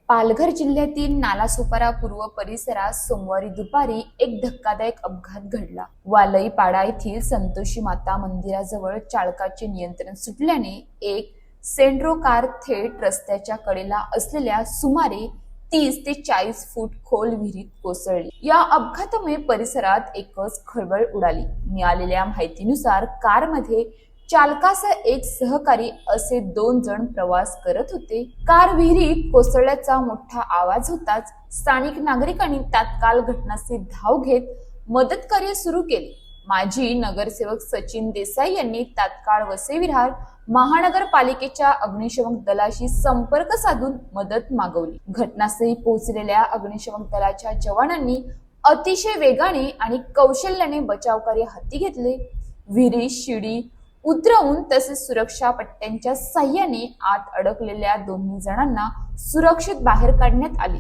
पालघर जिल्ह्यातील नालासोपारा पूर्व परिसरात सोमवारी दुपारी एक धक्कादायक अपघात घडला। वालईपाडा येथील संतोषी माता मंदिराजवळ चालकाचे नियंत्रण सुटल्याने एक सेंट्रो कार थेट रस्त्याच्या कडेला असलेल्या सुमारे 30 ते 40 फूट खोल विहिरीत कोसळली। या अपघातामुळे परिसरात एकच खळबळ उडाली। मिळालेल्या माहितीनुसार कारमध्ये चालकासह एक सहकारी असे 2 जण प्रवास करत होते। कार विहिरीत कोसळल्याचा मोठा आवाज होताच स्थानिक नागरिकांनी तात्काळ घटनास्थळी धाव घेत मदत कार्य सुरू केले। माजी नगरसेवक सचिन देसाई यांनी तात्काळ वसईविरार महानगरपालिकेच्या अग्निशमन दलाशी संपर्क साधून मदत मागवली। घटनास्थळी पोहोचलेल्या अग्निशमन दलाच्या जवानांनी अतिशय वेगाने आणि कौशल्याने बचाव कार्य हाती घेतले। विहिरीत शिडी उतरवून तसेच सुरक्षा पट्ट्यांच्या साह्याने आत अडकलेल्या दोन्ही जणांना सुरक्षित बाहेर काढण्यात आले।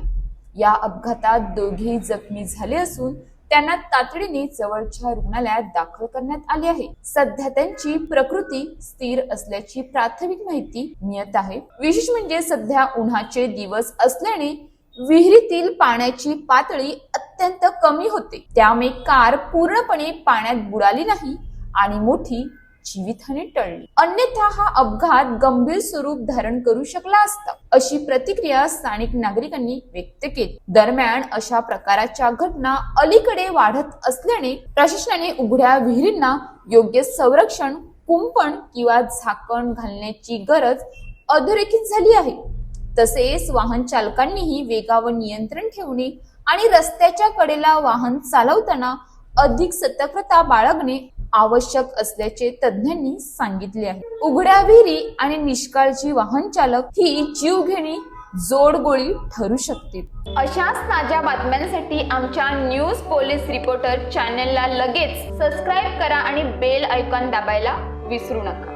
या अपघातात दोघेही जखमी झाले असून त्यांना तातडीने जवळच्या रुग्णालयात दाखल करण्यात आले आहे। सध्या त्यांची प्रकृती स्थिर असल्याची प्राथमिक माहिती मिळत आहे। विशेष म्हणजे सध्या उन्हाचे दिवस असल्याने विहिरीतील पाण्याची पातळी अत्यंत कमी होते, त्यामुळे कार पूर्णपणे पाण्यात बुडाली नाही आणि मोठी जीवितहानी टळली। अन्यथा हा अपघात गंभीर स्वरूप धारण करू शकला असता, अशी प्रतिक्रिया स्थानिक नागरिकांनी व्यक्त केली। दरम्यान अशा प्रकारच्या घटना अलीकडे वाढत असल्याने प्रशासनाने उघड्या विहिरींना योग्य संरक्षण, कुंपण किंवा झाकण घालण्याची गरज अधोरेखित झाली आहे। तसेच वाहन चालकांनीही वेगावर नियंत्रण ठेवणे आणि रस्त्याच्या कडेला वाहन चालवताना अधिक सतर्कता बाळगणे आवश्यक असल्याचे तज्ञांनी सांगितले आहे। उघड्या विहिरी आणि निष्काळजी वाहन चालक ही जीवघेणी जोडगोळी ठरू शकते। अशाच ताज्या बातम्यांसाठी आमच्या न्यूज पोलीस रिपोर्टर चॅनलला लगेच सबस्क्राईब करा आणि बेल आयकॉन दाबायला विसरू नका।